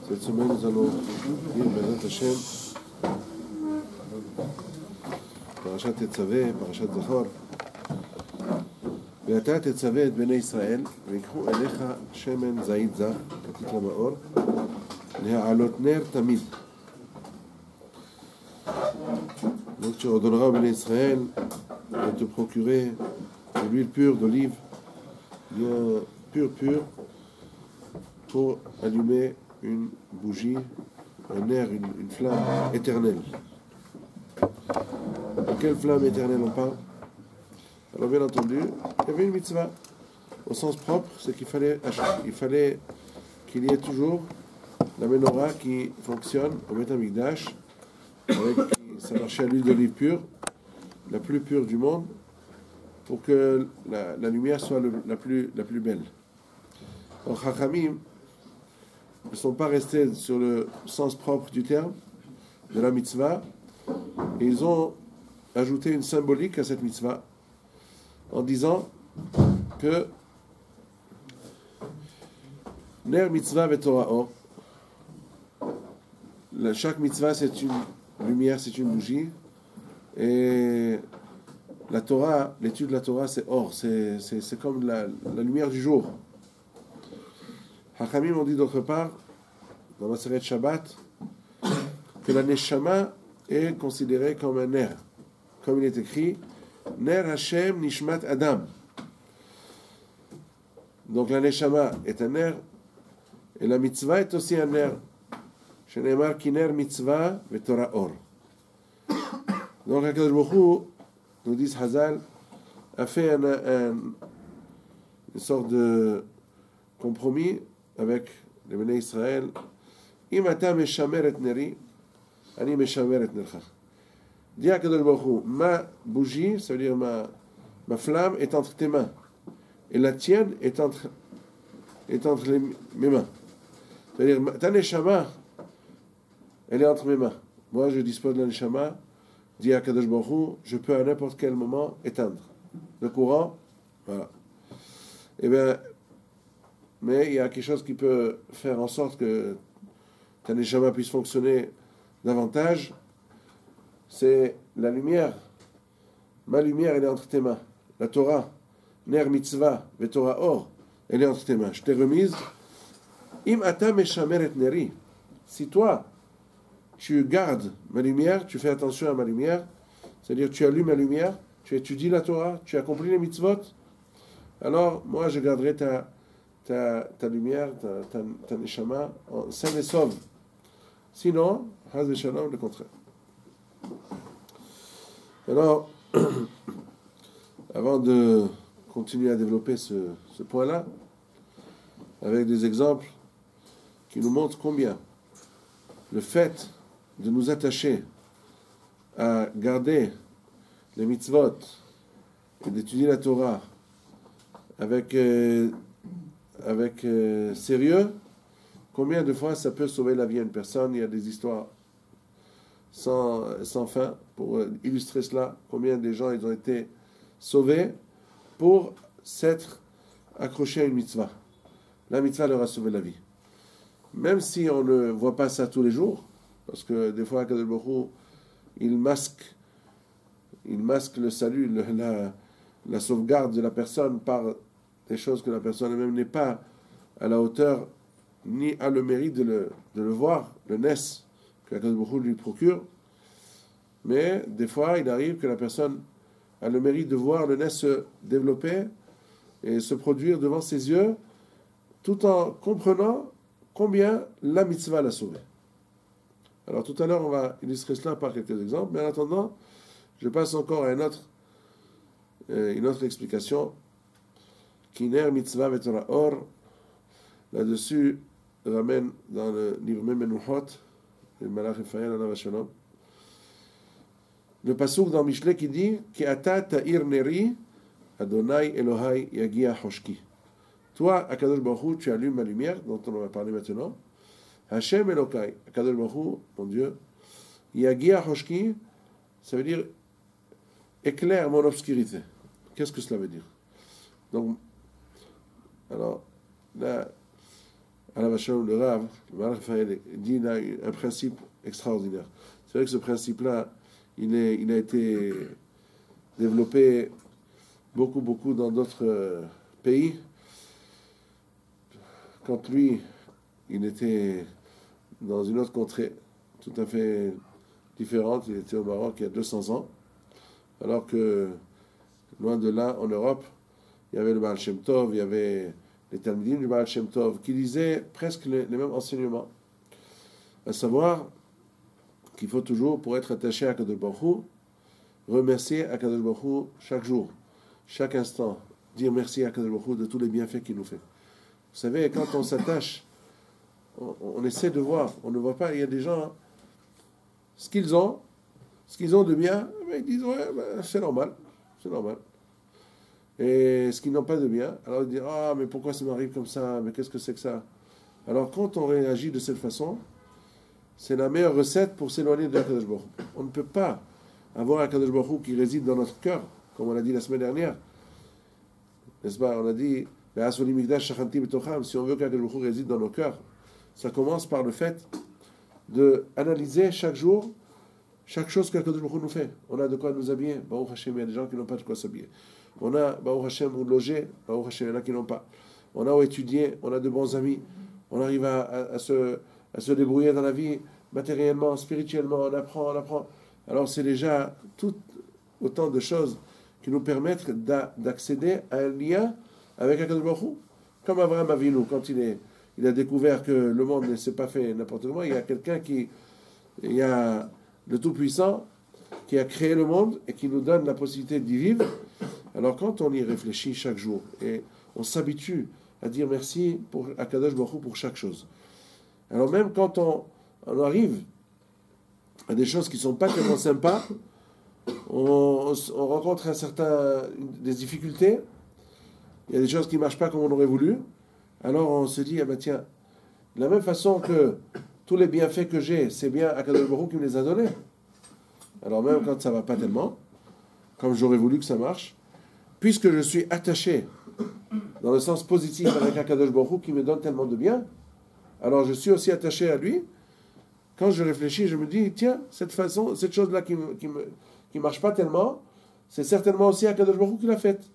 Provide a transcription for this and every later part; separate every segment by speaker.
Speaker 1: Cette semaine, nous allons lire Bezrat Hashem, Parashat Tetzavé, Parashat Zachor. ואתה תצווה את בני ישראל, ויקחו אליך שמן זית זך, כתית למאור, להעלות נר תמיד. Donc tu ordonneras aux Béné Israël de te procurer de l'huile pure d'olive, bien pure, pour allumer une bougie, un air, une flamme éternelle. De quelle flamme éternelle on parle? Alors bien entendu, il y avait une mitzvah. Au sens propre, c'est qu'il fallait qu'il y ait toujours la menorah qui fonctionne au Beth Amikdash, ça marchait à l'huile d'olive pure, la plus pure du monde, pour que la lumière soit la plus belle. Alors Chachamim ne sont pas restés sur le sens propre du terme de la mitzvah, et ils ont ajouté une symbolique à cette mitzvah en disant que Ner mitzvah ve'Torah or, chaque mitzvah c'est une lumière, c'est une bougie, et la Torah, l'étude de la Torah c'est or, c'est comme la lumière du jour. Hachamim ont dit d'autre part, dans la Maseret Shabbat, que la Neshama est considérée comme un ner, comme il est écrit Ner Hashem Nishmat Adam. Donc la Neshama est un ner, et la mitzvah est aussi un ner. Shenemar ki ner mitzvah ve'Torah or. Donc HaKadosh Baruch Hu, nous dit Hazal, a fait une sorte de compromis avec les Béné Israël. Im ata meshamer et neri, ani meshamer et nercha. Dis à Kadosh Baruch Hu, ma bougie, ça veut dire ma flamme est entre tes mains, et la tienne est entre mes mains. C'est-à-dire, ta neshama, elle est entre mes mains. Moi, je dispose de la neshama. Dis à Kadosh Baruch Hu, je peux à n'importe quel moment éteindre le courant. Voilà. Eh bien, mais il y a quelque chose qui peut faire en sorte que ta neshama puisse fonctionner davantage. C'est la lumière. Ma lumière, elle est entre tes mains. La Torah, Ner mitzvah, ve Torah or, elle est entre tes mains. Je t'ai remise. Im ata meshamer et neri. Si toi, tu gardes ma lumière, tu fais attention à ma lumière, c'est-à-dire tu allumes ma lumière, tu étudies la Torah, tu accomplis les mitzvot, alors moi je garderai ta lumière, ta neshama, saine et sauve. Sinon, haz v'shalom, le contraire. Alors, avant de continuer à développer ce point-là, avec des exemples qui nous montrent combien le fait de nous attacher à garder les mitzvot et d'étudier la Torah avec sérieux, combien de fois ça peut sauver la vie à une personne. Il y a des histoires sans fin pour illustrer cela, combien des gens ils ont été sauvés pour s'être accrochés à une mitzvah. La mitzvah leur a sauvé la vie. Même si on ne voit pas ça tous les jours, parce que des fois, Kadosh Baruch Hu, il masque le salut, la sauvegarde de la personne par des choses que la personne elle-même n'est pas à la hauteur, ni a le mérite de le voir, le nes que Kadosh Baruch Hu lui procure. Mais des fois, il arrive que la personne a le mérite de voir le nes se développer et se produire devant ses yeux, tout en comprenant combien la mitzvah l'a sauvé. Alors tout à l'heure, on va illustrer cela par quelques exemples, mais en attendant, je passe encore à une autre explication. Kiner mitzvah ve'Torah or, là-dessus, ramène dans le livre Menuchot, le Malach Raphaël alav shalom, le pasuk dans Mishlei qui dit Ki ata ta'ir neri, Adonai Elohai yagia hoshki. Toi, Akadosh Baruch Hu, tu allumes ma lumière, dont on va parler maintenant. Hashem Elokai, Akadosh Baruch Hu, mon Dieu, yagia hoshki, ça veut dire éclaire mon obscurité. Qu'est-ce que cela veut dire? Donc, alors, là, à la Shalom, le Rav, Raphaël, dit là un principe extraordinaire. C'est vrai que ce principe-là, il a été développé beaucoup dans d'autres pays. Quand lui, il était dans une autre contrée, tout à fait différente, il était au Maroc il y a 200 ans, alors que loin de là, en Europe, il y avait le Baal Shem Tov, il y avait les Talmidim du Baal Shem Tov, qui disaient presque les mêmes enseignements. À savoir qu'il faut toujours, pour être attaché à Kadosh Baruch Hu, remercier à Kadosh Baruch Hu chaque jour, chaque instant, dire merci à Kadosh Baruch Hu de tous les bienfaits qu'il nous fait. Vous savez, quand on s'attache, on essaie de voir, on ne voit pas, il y a des gens, ce qu'ils ont de bien, ils disent, ouais, ben, c'est normal. Et ce qu'ils n'ont pas de bien, alors ils disent, ah, mais pourquoi ça m'arrive comme ça, mais qu'est-ce que c'est que ça? Alors quand on réagit de cette façon, c'est la meilleure recette pour s'éloigner de Kadosh Baruch Hu. On ne peut pas avoir un Kadosh Baruch Hu qui réside dans notre cœur, comme on l'a dit la semaine dernière. N'est-ce pas? On a dit, si on veut qu'un Kadosh Baruch Hu réside dans nos cœurs, ça commence par le fait d'analyser chaque jour chaque chose que Kadosh Baruch Hu nous fait. On a de quoi nous habiller. Baruch Hashem, il y a des gens qui n'ont pas de quoi s'habiller. On a, Baruch Hashem, où loger. Baruch Hashem, il y en a qui n'ont pas. On a où étudier. On a de bons amis. On arrive à se débrouiller dans la vie, matériellement, spirituellement. On apprend. Alors, c'est déjà tout autant de choses qui nous permettent d'accéder à un lien avec Kadosh Baruch Hu. Comme Abraham Avinu, quand il a découvert que le monde ne s'est pas fait n'importe comment, il y a quelqu'un il y a le Tout-Puissant qui a créé le monde et qui nous donne la possibilité d'y vivre. Alors quand on y réfléchit chaque jour et on s'habitue à dire merci à Kadosh Baruch Hu pour chaque chose. Alors même quand on arrive à des choses qui ne sont pas tellement sympas, on rencontre des difficultés, il y a des choses qui ne marchent pas comme on aurait voulu, alors on se dit, ah ben tiens, de la même façon que tous les bienfaits que j'ai, c'est bien Akadosh Baruch Hu qui me les a donnés. Alors même quand ça ne va pas tellement, comme j'aurais voulu que ça marche, puisque je suis attaché dans le sens positif avec Akadosh Baruch Hu qui me donne tellement de bien, alors je suis aussi attaché à lui. Quand je réfléchis, je me dis, tiens, cette chose-là qui marche pas tellement, c'est certainement aussi Akadosh Baruch Hu qui l'a faite.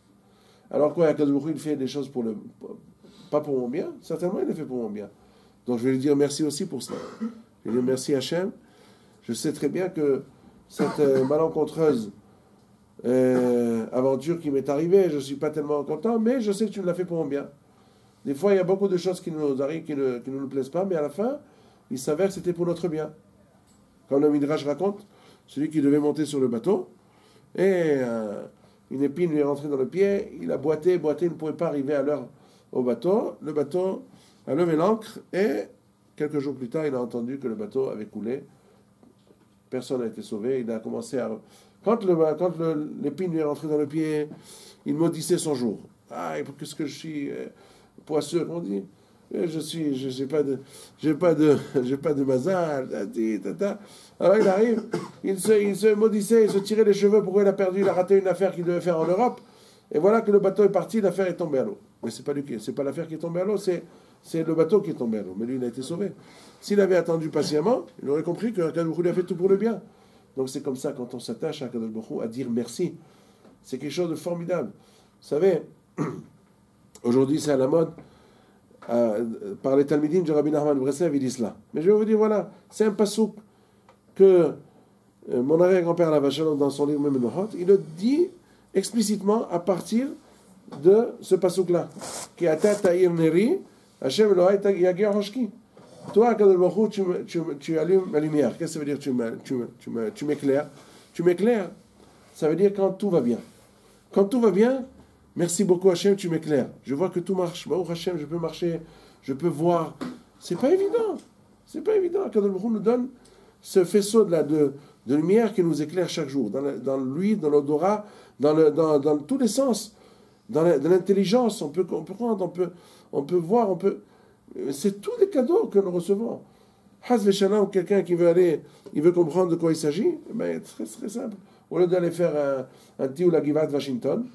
Speaker 1: Alors quoi, Akadosh Baruch Hu, il fait des choses pas pour mon bien, certainement il les fait pour mon bien. Donc je vais lui dire merci aussi pour cela. Je vais lui dire merci Hachem. Je sais très bien que cette malencontreuse aventure qui m'est arrivée, je ne suis pas tellement content, mais je sais que tu me l'as fait pour mon bien. Des fois, il y a beaucoup de choses qui nous arrivent, qui ne nous plaisent pas, mais à la fin, il s'avère que c'était pour notre bien. Comme le Midrash raconte, celui qui devait monter sur le bateau, et une épine lui est rentrée dans le pied, il a boité, il ne pouvait pas arriver à l'heure au bateau. Le bateau a levé l'ancre et quelques jours plus tard, il a entendu que le bateau avait coulé. Personne n'a été sauvé. Il a commencé à... Quand l'épine lui est rentrée dans le pied, il maudissait son jour. Ah, qu'est-ce que je suis poisseux, on dit. J'ai pas de mazal. Alors il arrive, il se maudissait, il se tirait les cheveux. Pourquoi il a perdu? Il a raté une affaire qu'il devait faire en Europe. Et voilà que le bateau est parti, l'affaire est tombée à l'eau. Mais c'est pas l'affaire qui est tombée à l'eau, c'est le bateau qui est tombé à l'eau. Mais lui, il a été sauvé. S'il avait attendu patiemment, il aurait compris que Kadosh Baruch Hu lui a fait tout pour le bien. Donc c'est comme ça, quand on s'attache à Kadosh Baruch Hu, à dire merci. C'est quelque chose de formidable. Vous savez, aujourd'hui c'est à la mode, par les Talmidim du Rabbi Nachman de Breslev, ils disent cela. Mais je vais vous dire, voilà, c'est un pasouk que mon arrière-grand-père Alav Shalom, dans son livre Memenohot, il le dit explicitement à partir de ce pasouk-là. Ki ata ta'ir neri, Hashem Elohai yagir hoshki. Toi, Kadosh Baruch Hu, tu allumes ma lumière. Qu'est-ce que ça veut dire? Tu m'éclaires. Tu m'éclaires, ça veut dire quand tout va bien. Quand tout va bien, merci beaucoup Hashem, tu m'éclaires. Je vois que tout marche. Baruch Hashem, je peux marcher, je peux voir. C'est pas évident. C'est pas évident. Kadosh Baruch Hu nous donne ce faisceau de lumière qui nous éclaire chaque jour, dans l'huile, dans l'odorat, dans tous les sens, dans l'intelligence. On peut comprendre, on peut voir, c'est tous les cadeaux que nous recevons. Haz v'shalom, quelqu'un qui il veut comprendre de quoi il s'agit, très très simple. Au lieu d'aller faire un petit ou la Givat Washington,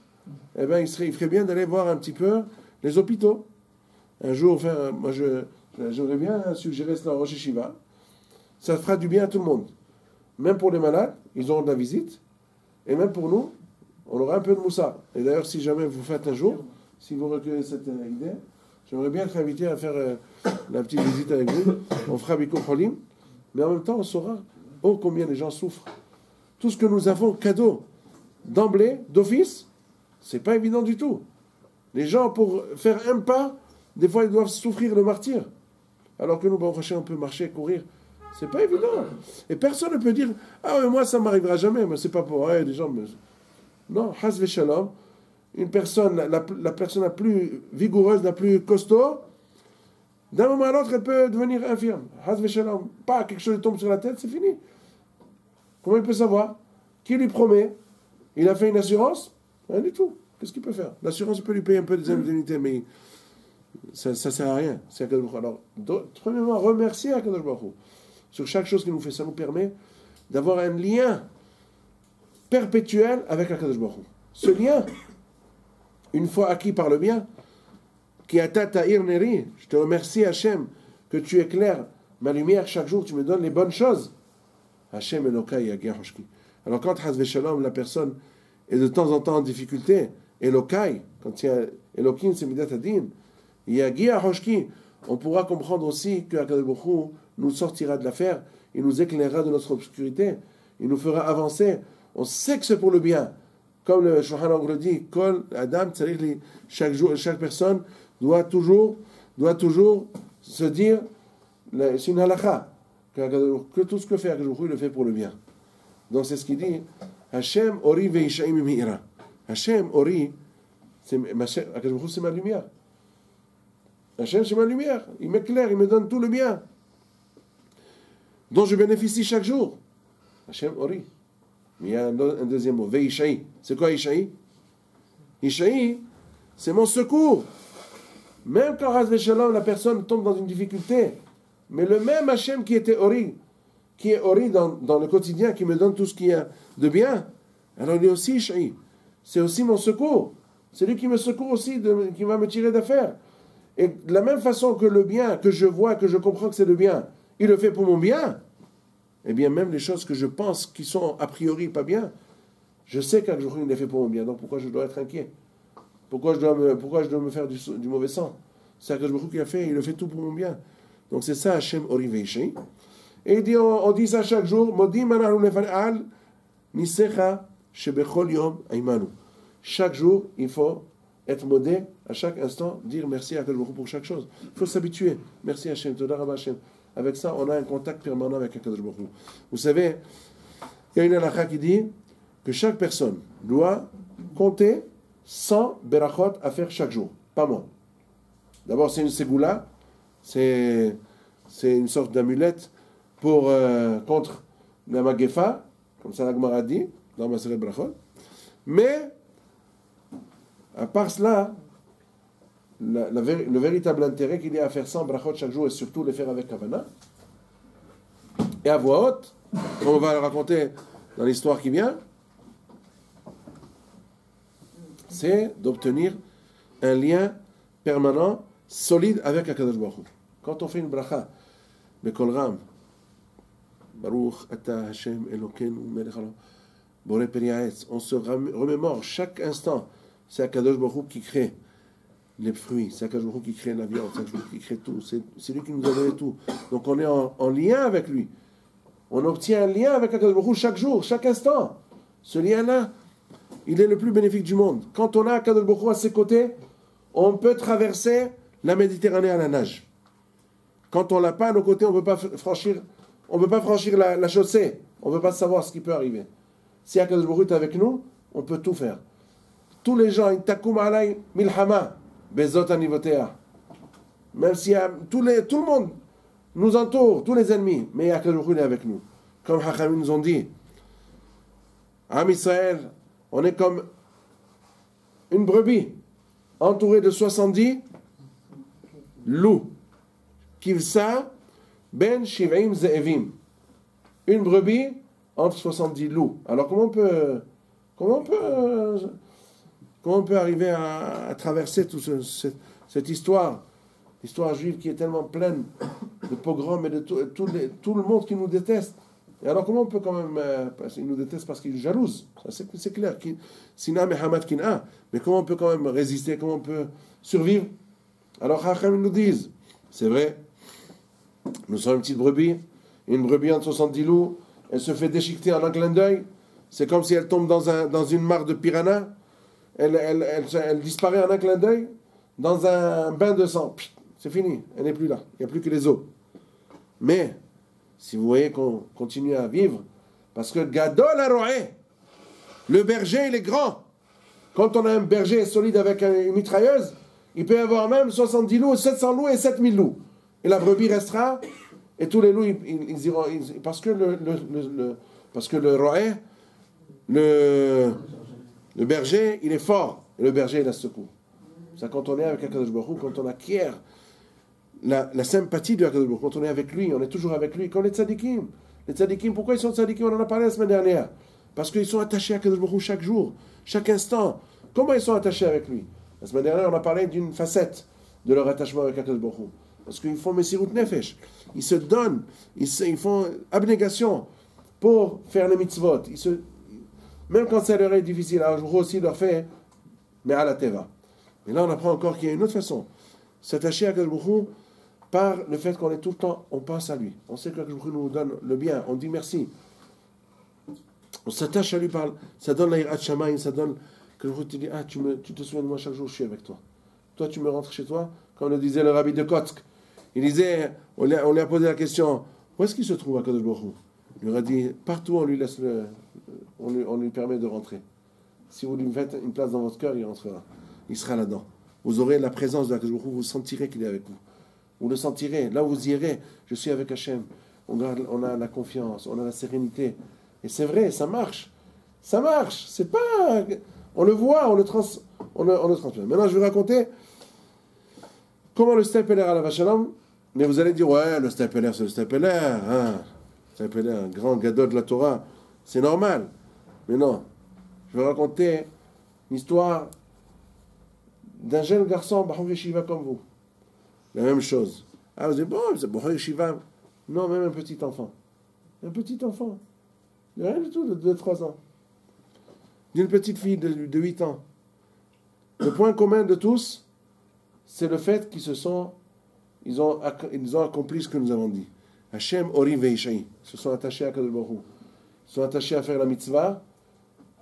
Speaker 1: il ferait bien d'aller voir un petit peu les hôpitaux. Un jour, moi je J'aimerais bien suggérer cela au Rosh Yeshiva. Ça fera du bien à tout le monde. Même pour les malades, ils auront de la visite. Et même pour nous, on aura un peu de moussa. Et d'ailleurs, si jamais vous faites un jour, si vous recueillez cette idée, j'aimerais bien être invité à faire la petite visite avec vous. On fera Bikur Cholim. Mais en même temps, on saura combien les gens souffrent. Tout ce que nous avons cadeau, d'emblée, d'office, c'est pas évident du tout. Les gens, pour faire un pas, des fois, ils doivent souffrir le martyre. Alors que nous, on peut marcher, courir. C'est pas évident. Et personne ne peut dire « Ah ouais, moi, ça m'arrivera jamais. » Mais c'est pas pour... les gens me... Non, Haz Veshalom, une personne, la personne la plus vigoureuse, la plus costaud, d'un moment à l'autre, elle peut devenir infirme. Haz Veshalom. Pas quelque chose qui tombe sur la tête, c'est fini. Comment il peut savoir? Qui lui promet? Il a fait une assurance? Rien du tout. Qu'est-ce qu'il peut faire? L'assurance peut lui payer un peu des indemnités, mais ça ne sert à rien. C'est Akadosh Baruch Hu. Alors, premièrement, remercier Akadosh Baruch Hu sur chaque chose qu'il nous fait. Ça nous permet d'avoir un lien perpétuel avec Akadosh Baruch Hu. Ce lien, une fois acquis par le bien, qui ata ta'ir neri, je te remercie Hachem que tu éclaires ma lumière chaque jour, tu me donnes les bonnes choses. Hachem Elokai Yagir Hoshki. Alors quand Haz Veshalom, la personne est de temps en temps en difficulté, Elokai, quand il y a Elokim, c'est Midat Adin, Yagir Hoshki, on pourra comprendre aussi que Akadosh Baruch Hu nous sortira de l'affaire, il nous éclairera de notre obscurité, il nous fera avancer. On sait que c'est pour le bien. Comme le Shulchan Aruch le dit, Kol Adam, chaque personne doit toujours se dire, c'est une halakha, que tout ce que fait Akadosh Baruch Hu, il le fait pour le bien. Donc c'est ce qu'il dit, Hashem ori veishaim mihira. Hashem ori, Akadosh Baruch Hu, c'est ma lumière. Hashem, c'est ma lumière. Il m'éclaire, il me donne tout le bien dont je bénéficie chaque jour. Hashem ori. Mais il y a un deuxième mot, veishaim. C'est quoi Ishaï? Ishaï, c'est mon secours. Même quand Haz Veshalom, la personne tombe dans une difficulté, mais le même Hashem qui était ori, qui est ori dans le quotidien, qui me donne tout ce qu'il y a de bien, alors il est aussi Ishaï. C'est aussi mon secours. C'est lui qui me secourt aussi, qui va me tirer d'affaire. Et de la même façon que le bien, que je vois, que je comprends que c'est le bien, il le fait pour mon bien, eh bien même les choses que je pense qui sont a priori pas bien, je sais qu'un jour il les fait pour mon bien, donc pourquoi je dois être inquiet? Pourquoi je dois me faire du mauvais sang? C'est Akadosh Baruch Hu qui a fait, il le fait tout pour mon bien. Donc c'est ça Hashem ori veishaim. Et il dit, on dit ça chaque jour, Modim anachnu lefanal nisecha shebechol yom aimanu. Chaque jour, il faut être modé, à chaque instant, dire merci à Akadosh Baruch Hu pour chaque chose. Il faut s'habituer. Merci Hashem, Toda Rabba Hashem. Avec ça, on a un contact permanent avec Akadosh Baruch Hu. Vous savez, il y a une halakha qui dit que chaque personne doit compter 100 berachot à faire chaque jour, pas moins. D'abord, c'est une ségoula, c'est une sorte d'amulette contre la magefa, comme ça la Gemara dit, dans Maseret Brachot. Mais, à part cela, le véritable intérêt qu'il y a à faire 100 brachot chaque jour, et surtout les faire avec Kavana, et à voix haute, comme on va le raconter dans l'histoire qui vient, c'est d'obtenir un lien permanent, solide avec Akadosh Baruch Hu. Quand on fait une bracha, Bekol Ram, Baruch Ata Hashem Elokeinu Melech Haolam, Borei Peri Ha'etz, on se remémore chaque instant, c'est Akadosh Baruch Hu qui crée les fruits, c'est Akadosh Baruch Hu qui crée la viande, c'est Akadosh Baruch Hu qui crée tout, c'est lui qui nous a donné tout. Donc on est en lien avec lui. On obtient un lien avec Akadosh Baruch Hu chaque jour, chaque instant. Ce lien-là, il est le plus bénéfique du monde. Quand on a Akadosh Baruch Hu à ses côtés, on peut traverser la Méditerranée à la nage. Quand on l'a pas à nos côtés, on ne peut pas franchir la chaussée. On ne peut pas savoir ce qui peut arriver. Si Akadosh Baruch Hu est avec nous, on peut tout faire. Tous les gens, takum alay milhama, bezot anivotea. Même si tout le monde nous entoure, tous les ennemis, mais Akadosh Baruch Hu est avec nous. Comme Hachamim nous ont dit, Am Israël, on est comme une brebis entourée de 70 loups. Kivsa ben shivim ze'evim. Une brebis entre 70 loups. Alors comment on peut arriver à traverser toute cette histoire L'histoire juive qui est tellement pleine de pogroms et de tout le monde qui nous déteste. Et alors comment on peut quand même... ils nous détestent parce qu'ils nous jalousent. C'est clair. Sina Mehamad Kina. Mais comment on peut quand même résister? Comment on peut survivre? Alors Chacham nous disent, c'est vrai, nous sommes une petite brebis, une brebis entre 70 loups, elle se fait déchiqueter en un clin d'œil. C'est comme si elle tombe dans une mare de piranha. Elle disparaît en un clin d'œil dans un bain de sang. C'est fini, elle n'est plus là. Il n'y a plus que les os. Mais, si vous voyez qu'on continue à vivre, parce que Gadol Aroé, le berger, il est grand. Quand on a un berger solide avec une mitrailleuse, il peut y avoir même 70 loups, 700 loups et 7000 loups. Et la brebis restera, et tous les loups, ils iront. Parce que le roé, le berger, il est fort. Et le berger, il a ce coup. Ça, quand on est avec Akadosh Baruch Hu, quand on acquiert la sympathie de Akadosh Baruch Hu, quand on est avec lui, on est toujours avec lui, comme les tzadikim. Les tzadikim, pourquoi ils sont tzadikim? On en a parlé la semaine dernière. Parce qu'ils sont attachés à Akadosh Baruch Hu chaque jour, chaque instant. Comment ils sont attachés avec lui? La semaine dernière, on a parlé d'une facette de leur attachement avec Akadosh Baruch Hu. Parce qu'ils font Messirut Nefesh. Ils se donnent, ils font abnégation pour faire les mitzvot. Même quand ça leur est difficile, alors Baruch Hu aussi leur fait, mais à la teva. Et là, on apprend encore qu'il y a une autre façon. S'attacher à Akadosh Baruch Hu par le fait qu'on est tout le temps, on pense à lui. On sait que Akadosh Baruch Hu nous donne le bien, on dit merci. On s'attache à lui par... Ça donne la Yirat Shamayim, ça donne... Que je te dis, tu te souviens de moi chaque jour, je suis avec toi. Toi, tu me rentres chez toi, comme le disait le rabbi de Kotsk. Il disait, on lui a posé la question, où est-ce qu'il se trouve à Kadosh Baruch Hu? Il lui a dit, partout on lui laisse on lui permet de rentrer. Si vous lui faites une place dans votre cœur, il rentrera. Il sera là-dedans. Vous aurez la présence de Kadosh Baruch Hu, vous sentirez qu'il est avec vous. Vous le sentirez, là où vous irez, je suis avec Hachem. On a la confiance, on a la sérénité. Et c'est vrai, ça marche. Ça marche. C'est pas... On le voit, on le transmet. Maintenant, je vais raconter comment le Stepeler à la Vachalom. Mais vous allez dire, ouais, le Stepeler, c'est le Stepeler. Hein. Stepeler, un grand gadot de la Torah. C'est normal. Mais non. Je vais raconter une histoire d'un jeune garçon, Bahou Yeshiva comme vous. La même chose. Ah, vous dites, bon, c'est Bahou Yeshiva. Non, même un petit enfant. Un petit enfant. Il n'y a rien du tout de 2-3 ans. D'une petite fille de 8 ans. Le point commun de tous, c'est le fait ils ont accompli ce que nous avons dit. Hashem Ori Veishai. Ils se sont attachés à Kadosh Baruch Hu. Ils sont attachés à faire la mitzvah.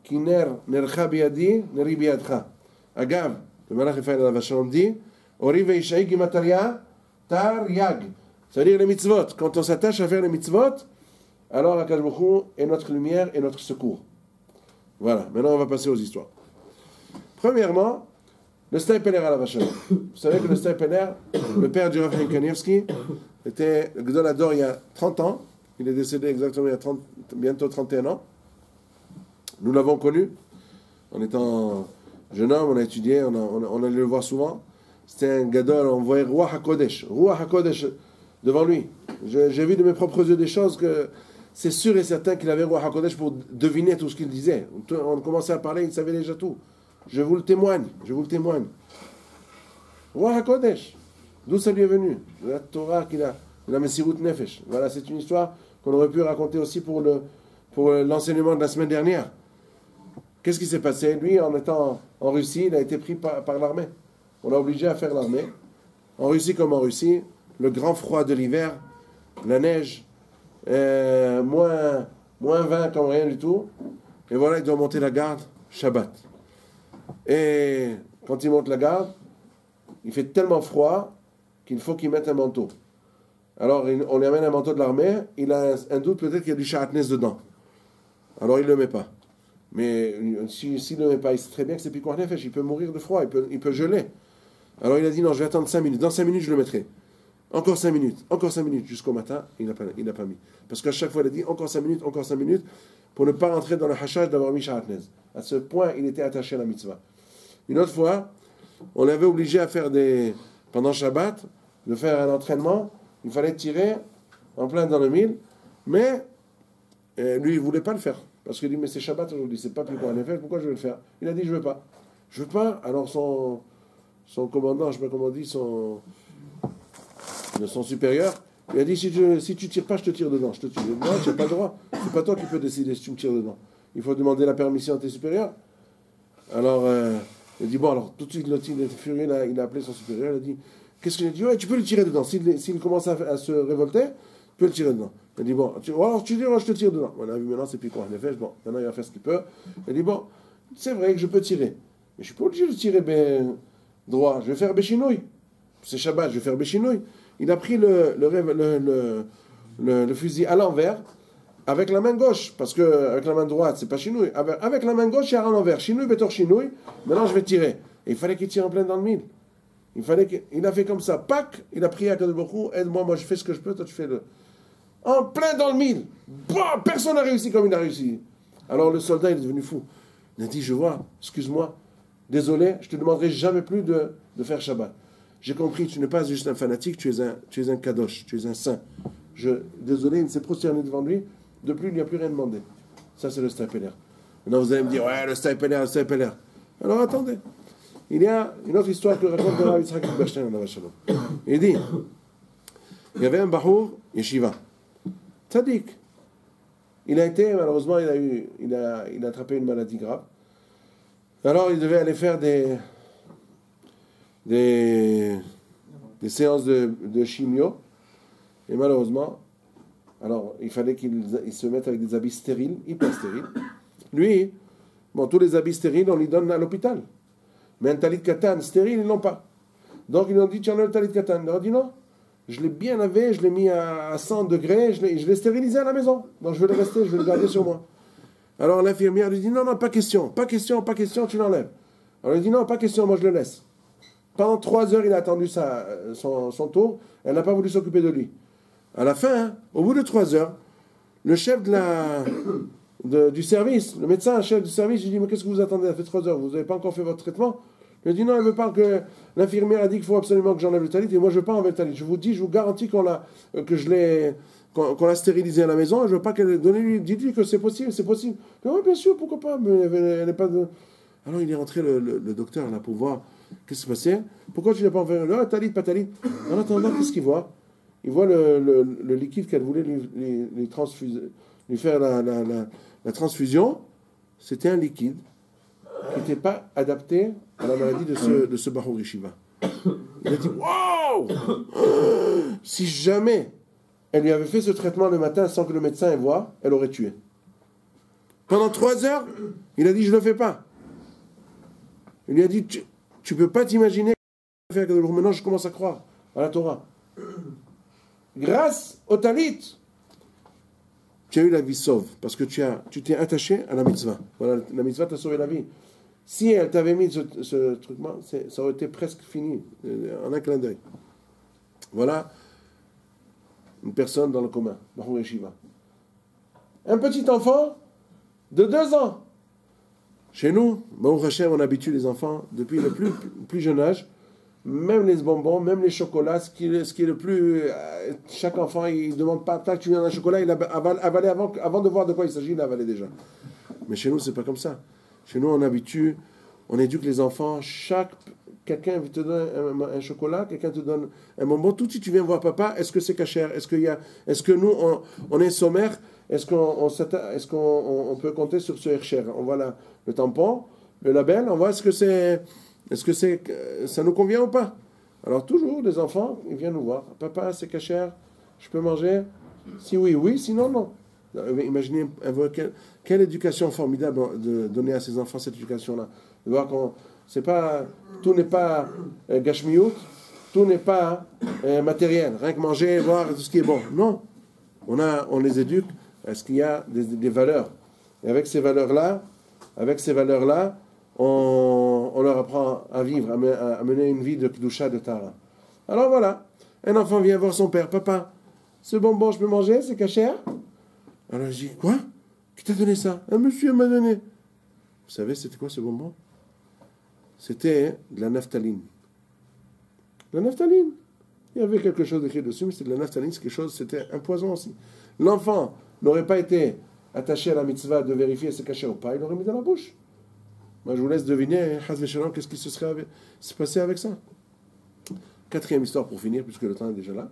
Speaker 1: Ki nercha biyadi, neri biyadcha. Agav, le Malach Raphaël Alav Shalom dit, Ori Veishai Gimataria, Tar Yag. Ça veut dire les mitzvot. Quand on s'attache à faire les mitzvot, alors Kadosh Baruch Hu est notre lumière et notre secours. Voilà, maintenant on va passer aux histoires. Premièrement, le Stepeler à la Vachalom. Vous savez que le Stepeler, le père du Rav Chaim Kanievski, était le Gdol Hador il y a 30 ans. Il est décédé exactement il y a bientôt 31 ans. Nous l'avons connu. En étant jeune homme, on a étudié, on allait le voir souvent. C'était un Gadol, on voyait Ruach HaKodesh devant lui. J'ai vu de mes propres yeux des choses que... C'est sûr et certain qu'il avait Ruach HaKodesh pour deviner tout ce qu'il disait. On commençait à parler, il savait déjà tout. Je vous le témoigne. Ruach HaKodesh, d'où ça lui est venu? De la Torah qu'il a, de la Messirut Nefesh. Voilà, c'est une histoire qu'on aurait pu raconter aussi pour l'enseignement de la semaine dernière. Qu'est-ce qui s'est passé? Lui, en étant en Russie, il a été pris par l'armée. On l'a obligé à faire l'armée. En Russie comme en Russie, le grand froid de l'hiver, la neige, moins 20 comme rien du tout. Et voilà, il doit monter la garde, Shabbat. Et quand il monte la garde, il fait tellement froid qu'il faut qu'il mette un manteau. Alors on lui amène un manteau de l'armée, il a un doute, peut-être qu'il y a du Shahatnez dedans. Alors il ne le met pas. Mais s'il ne le met pas, il sait très bien que c'est Pikuach Nefesh, il peut mourir de froid, il peut geler. Alors il a dit non, je vais attendre 5 minutes. Dans 5 minutes, je le mettrai. Encore 5 minutes, jusqu'au matin, il n'a pas mis. Parce qu'à chaque fois, il a dit encore 5 minutes, pour ne pas rentrer dans le hachage d'avoir mis Shahatnez. À ce point, il était attaché à la mitzvah. Une autre fois, on l'avait obligé à faire pendant Shabbat, de faire un entraînement, il fallait tirer en plein dans le mille, mais lui, il ne voulait pas le faire. Parce qu'il dit, mais c'est Shabbat aujourd'hui, c'est pas plus quoi en effet, pourquoi je vais le faire? Il a dit, je veux pas. Alors son commandant, je ne sais pas comment on dit, de son supérieur, il a dit si tu tires pas, je te tire dedans. Je te tire dedans, tu n'as pas le droit. C'est pas toi qui peux décider si tu me tires dedans. Il faut demander la permission à tes supérieurs. Alors, il a dit bon, alors tout de suite, l'autre, il était furieux, il a appelé son supérieur, il a dit qu'est-ce qu'il a dit? Ouais, tu peux le tirer dedans. S'il commence à se révolter, tu peux le tirer dedans. Il a dit bon, alors tu dis, je te tire dedans. On a vu maintenant, c'est plus quoi. En effet, bon, maintenant il va faire ce qu'il peut. Il a dit bon, c'est vrai que je peux tirer. Mais je suis pas obligé de tirer droit. Je vais faire béchinouille. C'est Shabbat, je vais faire béchinouille. Il a pris le fusil à l'envers avec la main gauche, parce qu'avec la main droite, c'est pas chinouille. Avec la main gauche, il y a à l'envers. Chinouille, bétor chinouille. Maintenant, je vais tirer. Et il fallait qu'il tire en plein dans le mille. Il a fait comme ça. Pac, il a prié à Kadosh Baruch Hu, aide-moi, moi je fais ce que je peux, toi tu fais le. En plein dans le mille. Bah, personne n'a réussi comme il a réussi. Alors le soldat, il est devenu fou. Il a dit, je vois, excuse-moi, désolé, je te demanderai jamais plus de faire Shabbat. J'ai compris, tu n'es pas juste un fanatique, tu es un kadosh, tu es un saint. Désolé, il s'est prosterné devant lui, depuis il n'y a plus rien demandé. Ça c'est le Stapler. Maintenant vous allez me dire, ouais, le Stapler. Alors attendez. Il y a une autre histoire que raconte le Rav Yitzhak Berstein en Shalom. Il dit, il y avait un Bahour, Yeshiva, Tzadik. Il a été, malheureusement, il a attrapé une maladie grave. Alors il devait aller faire des séances de chimio. Et malheureusement, alors il fallait qu'il se mette avec des habits stériles, hyper stériles. Lui, bon, tous les habits stériles, on lui donne à l'hôpital. Mais un talit katan stérile, ils n'ont pas. Donc ils ont dit, tiens, le talit katan. Il leur a dit non, je l'ai bien lavé, je l'ai mis à 100 degrés, je l'ai stérilisé à la maison. Donc je vais le garder sur moi. Alors l'infirmière lui dit, non, pas question, tu l'enlèves. Alors il dit, non, pas question, moi je le laisse. Pendant 3 heures, il a attendu son tour, elle n'a pas voulu s'occuper de lui. À la fin, au bout de 3 heures, le chef du service, le médecin, chef du service, je lui dis, mais qu'est-ce que vous attendez? Ça fait 3 heures, vous n'avez pas encore fait votre traitement? Il dit, non, elle veut pas que l'infirmière a dit qu'il faut absolument que j'enlève le talit, et moi je veux pas enlever le talit. Je vous dis, je vous garantis qu'on l'a stérilisé à la maison, et je veux pas qu'elle donne, dites-lui que c'est possible. Oui, bien sûr, pourquoi pas, mais elle n'est pas de... Alors il est rentré le docteur là pour voir qu'est-ce qui se passait. Pourquoi tu n'as pas enlevé le talit, pas talit? En attendant, qu'est-ce qu'il voit? Il voit le liquide qu'elle voulait lui faire la transfusion. C'était un liquide qui n'était pas adapté à la maladie de ce Bahour Yeshiva. Il a dit, wow! Si jamais elle lui avait fait ce traitement le matin sans que le médecin ait voie, elle aurait tué. Pendant 3 heures, il a dit, je ne le fais pas. Il lui a dit, tu ne peux pas t'imaginer. Maintenant, je commence à croire à la Torah. Grâce au talit, tu as eu la vie sauve, parce que tu t'es attaché à la mitzvah. Voilà, la mitzvah t'a sauvé la vie. Si elle t'avait mis ce truc-là, ça aurait été presque fini, en un clin d'œil. Voilà une personne dans le commun, Bahour Yeshiva. Un petit enfant de 2 ans. Chez nous, Baruch Hashem, on habitue les enfants depuis le plus jeune âge, même les bonbons, même les chocolats, ce qui est le plus... chaque enfant, il ne demande pas, tu viens d'un chocolat, il avale avant de voir de quoi il s'agit, il avalait déjà. Mais chez nous, c'est pas comme ça. Chez nous, on éduque les enfants, quelqu'un te donne un chocolat, quelqu'un te donne un bonbon, tout de suite tu viens voir papa, est-ce que c'est cachère, est-ce que nous, on est sommaire, est-ce qu'on peut compter sur ce Hersher? On voit le tampon, le label, on voit est-ce que ça nous convient ou pas? Alors toujours, les enfants, ils viennent nous voir. Papa, c'est cachère, je peux manger? Si oui, oui, sinon non. Imaginez quelle éducation formidable de donner à ces enfants cette éducation-là. De voir tout n'est pas gashmiout, tout n'est pas matériel. Rien que manger, voir tout ce qui est bon. Non. On les éduque à ce qu'il y a des valeurs. Et avec ces valeurs-là, on leur apprend à vivre, à mener une vie de Kedusha, de Tara. Alors voilà, un enfant vient voir son père. Papa, ce bonbon, je peux manger? C'est cachère? Alors je dis, quoi? Qui t'a donné ça? Un monsieur m'a donné. Vous savez, c'était quoi ce bonbon? C'était de la naphtaline. La naphtaline. Il y avait quelque chose écrit dessus, mais c'était de la naphtaline, c'était un poison aussi. L'enfant n'aurait pas été attaché à la mitzvah de vérifier si c'est caché ou pas, il l'aurait mis dans la bouche. Moi, je vous laisse deviner, qu'est-ce qui se serait passé avec ça. Quatrième histoire pour finir, puisque le temps est déjà là.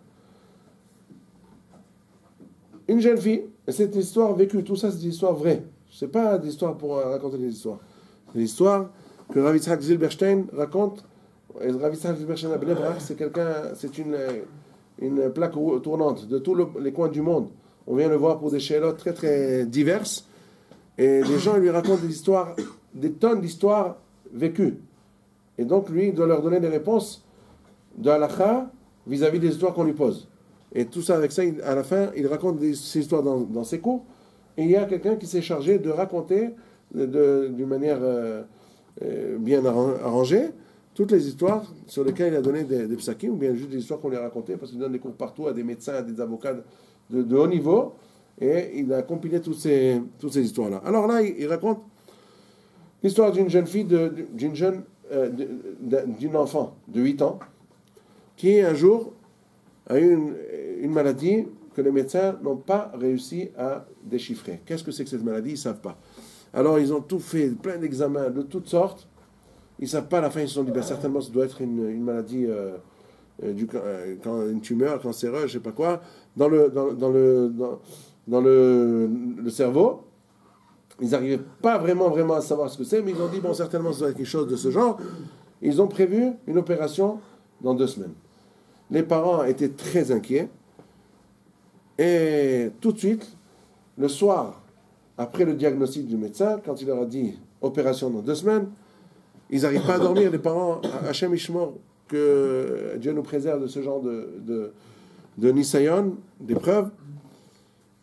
Speaker 1: Une jeune fille, et cette histoire vécue, tout ça c'est des histoires vraies. Ce n'est pas des histoires pour raconter des histoires. C'est des histoires que Rav Yitzhak Zilberstein raconte. Et Rav Yitzhak Zilberstein à Bnei Brak, c'est une plaque tournante de tous les coins du monde. On vient le voir pour des chélotes très très diverses. Et les gens lui racontent des histoires, des tonnes d'histoires vécues. Et donc lui, il doit leur donner des réponses de halakha vis-à-vis des histoires qu'on lui pose. Et tout ça, avec ça, à la fin, il raconte ces histoires dans ses cours. Et il y a quelqu'un qui s'est chargé de raconter d'une manière bien arrangée toutes les histoires sur lesquelles il a donné des psakim, ou bien juste des histoires qu'on lui a racontées, parce qu'il donne des cours partout à des médecins, à des avocats de haut niveau. Et il a compilé toutes ces histoires-là. Alors là, il raconte l'histoire d'une jeune fille, d'une enfant de 8 ans, qui un jour a eu une maladie que les médecins n'ont pas réussi à déchiffrer. Qu'est-ce que c'est que cette maladie? Ils ne savent pas. Alors ils ont tout fait, plein d'examens de toutes sortes. Ils ne savent pas, à la fin ils se sont dit, ben, certainement ça doit être une maladie, une tumeur cancéreuse, je ne sais pas quoi, dans le cerveau. Ils n'arrivaient pas vraiment à savoir ce que c'est, mais ils ont dit, bon, certainement ça doit être quelque chose de ce genre. Ils ont prévu une opération dans 2 semaines. Les parents étaient très inquiets. Et tout de suite, le soir, après le diagnostic du médecin, quand il leur a dit opération dans 2 semaines, ils n'arrivent pas à dormir. Les parents, Hachem Ishmor, que Dieu nous préserve de ce genre de nisayon, d'épreuves.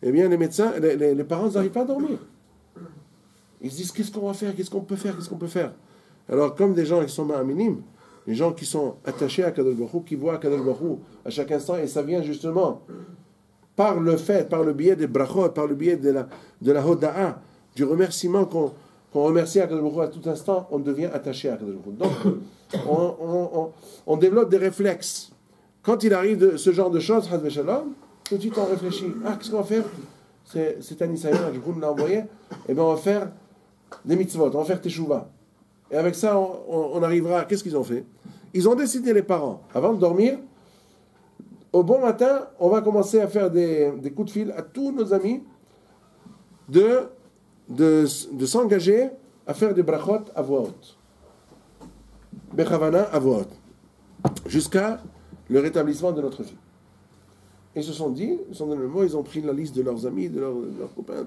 Speaker 1: Eh bien, les médecins, les parents n'arrivent pas à dormir. Ils se disent, qu'est-ce qu'on va faire? Qu'est-ce qu'on peut faire? Alors, comme des gens qui sont minimes, les gens qui sont attachés à Kadosh Baruch Hu, qui voient Kadosh Baruch Hu à chaque instant, et ça vient justement par le biais des brachot, par le biais de la hoda'a, du remerciement qu'on remercie à Kadosh Baruch Hu à tout instant, on devient attaché à Kadosh Baruch Hu. Donc, on développe des réflexes. Quand il arrive de ce genre de choses, tout de suite on réfléchit. Ah, qu'est-ce qu'on va faire? C'est un Isaïen, du coup, on l'a envoyé. Eh bien, on va faire des mitzvot, on va faire teshuva. Et avec ça, on arrivera. Qu'est-ce qu'ils ont fait? Ils ont décidé, les parents, avant de dormir, au bon matin, on va commencer à faire des coups de fil à tous nos amis de s'engager à faire des brachot à voix haute. Bechavana à voix haute. Jusqu'à le rétablissement de notre fille. Ils se sont dit, ils sont donné le mot, ils ont pris la liste de leurs amis, de leurs copains,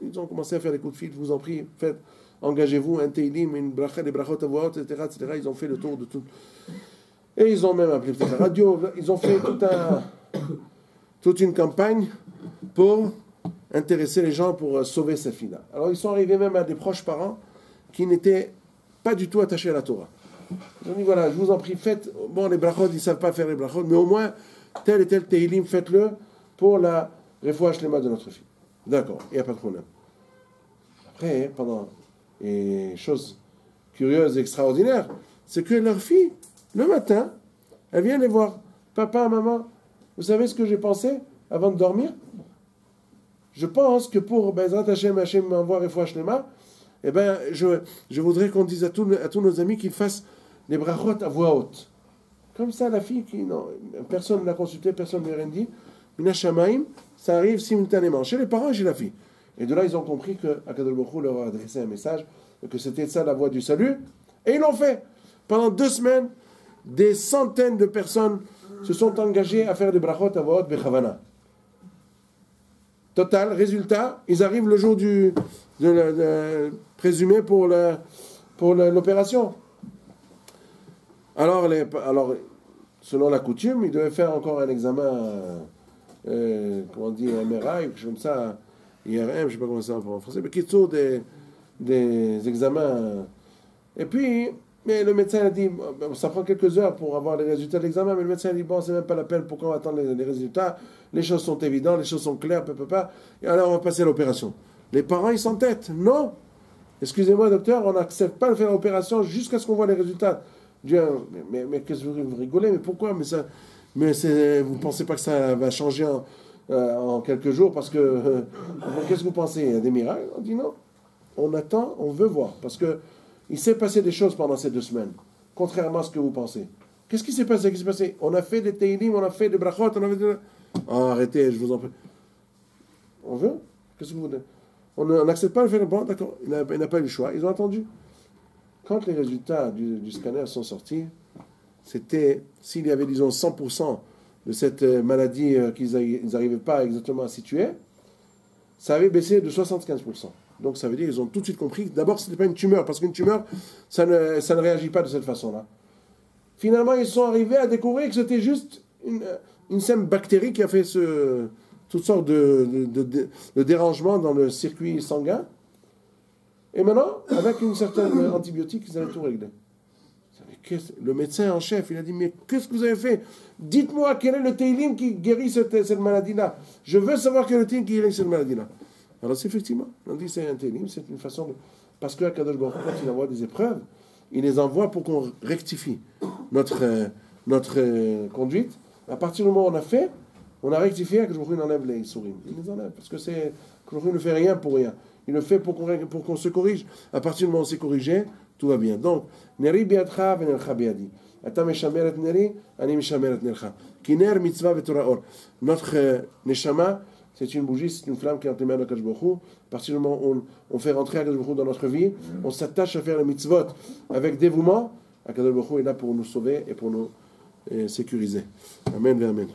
Speaker 1: ils ont commencé à faire des coups de fil, je vous en prie, faites, engagez-vous, un teilim, une bracha, des brachot à voix haute, etc., etc. Ils ont fait le tour de tout. Et ils ont même appelé la radio, ils ont fait toute une campagne pour intéresser les gens pour sauver cette fille-là. Alors ils sont arrivés même à des proches parents qui n'étaient pas du tout attachés à la Torah. Ils ont dit, voilà, je vous en prie, faites, bon, les brachot, ils ne savent pas faire les brachot, mais au moins, tel et tel Tehillim, faites-le pour la refouach lema de notre fille. D'accord, il n'y a pas de problème. Après, pendant les choses curieuses et extraordinaires, c'est que leur fille, le matin, elle vient les voir. Papa, maman, vous savez ce que j'ai pensé avant de dormir? Je pense que pour Bezrat Hashem, Hashem m'envoie refouach lema, eh ben, je voudrais qu'on dise à tous nos amis qu'ils fassent les brachot à voix haute. Comme ça, la fille, personne ne l'a consultée, personne ne lui a rien dit, Mina Shamaim, ça arrive simultanément, chez les parents et chez la fille. Et de là, ils ont compris que Akadosh Baruch Hu leur a adressé un message, que c'était ça la voie du salut, et ils l'ont fait. Pendant 2 semaines, des centaines de personnes se sont engagées à faire des brachot à voix haute bechavana. Total, résultat, ils arrivent le jour présumé pour l'opération. Alors, selon la coutume, ils devaient faire encore un examen, comment on dit, un MRI, quelque chose comme ça, IRM, je ne sais pas comment ça en français, mais qui sont des examens. Et puis, mais le médecin a dit, ça prend quelques heures pour avoir les résultats de l'examen, mais le médecin a dit, bon, c'est même pas la peine, pourquoi on attend les résultats? Les choses sont évidentes, les choses sont claires, et alors on va passer à l'opération. Les parents, ils s'entêtent. Non! Excusez-moi, docteur, on n'accepte pas de faire l'opération jusqu'à ce qu'on voit les résultats. Dieu, mais qu'est-ce que vous rigolez? Mais pourquoi? Vous ne pensez pas que ça va changer en quelques jours? Parce que, qu'est-ce que vous pensez? Il y a des miracles? On dit non. On attend, on veut voir. Parce que il s'est passé des choses pendant ces 2 semaines, contrairement à ce que vous pensez. Qu'est-ce qui s'est passé? Qu'est-ce qui s'est passé? On a fait des teilim, on a fait des brachot, on a fait des... Oh, arrêtez, je vous en prie. On veut? Qu'est-ce que vous voulez? On n'accepte pas le fait. Bon, d'accord, il n'a pas eu le choix. Ils ont attendu. Quand les résultats du scanner sont sortis, c'était, s'il y avait, disons, 100% de cette maladie qu'ils n'arrivaient pas exactement à situer, ça avait baissé de 75%. Donc ça veut dire qu'ils ont tout de suite compris. D'abord, ce n'était pas une tumeur, parce qu'une tumeur, ça ne réagit pas de cette façon-là. Finalement, ils sont arrivés à découvrir que c'était juste une simple bactérie qui a fait toutes sortes de dérangements dans le circuit sanguin. Et maintenant, avec une certaine antibiotique, ils allaient tout régler. Le médecin en chef, il a dit, mais qu'est-ce que vous avez fait? Dites-moi quel est le teilim qui guérit cette maladie-là. Je veux savoir quel est le teilim qui guérit cette maladie-là. Alors c'est effectivement, on dit c'est un teilim, c'est une façon de... Parce que Kadosh Baruch Hu, quand il envoie des épreuves, il les envoie pour qu'on rectifie notre conduite. À partir du moment où on a fait, on a rectifié, Kadosh Baruch Hu enlève les souris. Il les enlève, parce que Kadosh Baruch Hu ne fait rien pour rien. Il le fait pour qu'on se corrige. À partir du moment où on s'est corrigé, tout va bien. Donc, Neri biadcha v'nercha biadi. Ata meshamer et neri, ani meshamer et nercha. Ki ner mitzvah v'torah or. Notre neshama, c'est une bougie, c'est une flamme qui est entre les mains de Kadosh Baruch Hu. À partir du moment où on fait rentrer Kadosh Baruch Hu dans notre vie, on s'attache à faire les mitzvot avec dévouement. Kadosh Baruch Hu est là pour nous sauver et pour nous sécuriser. Amen et amen.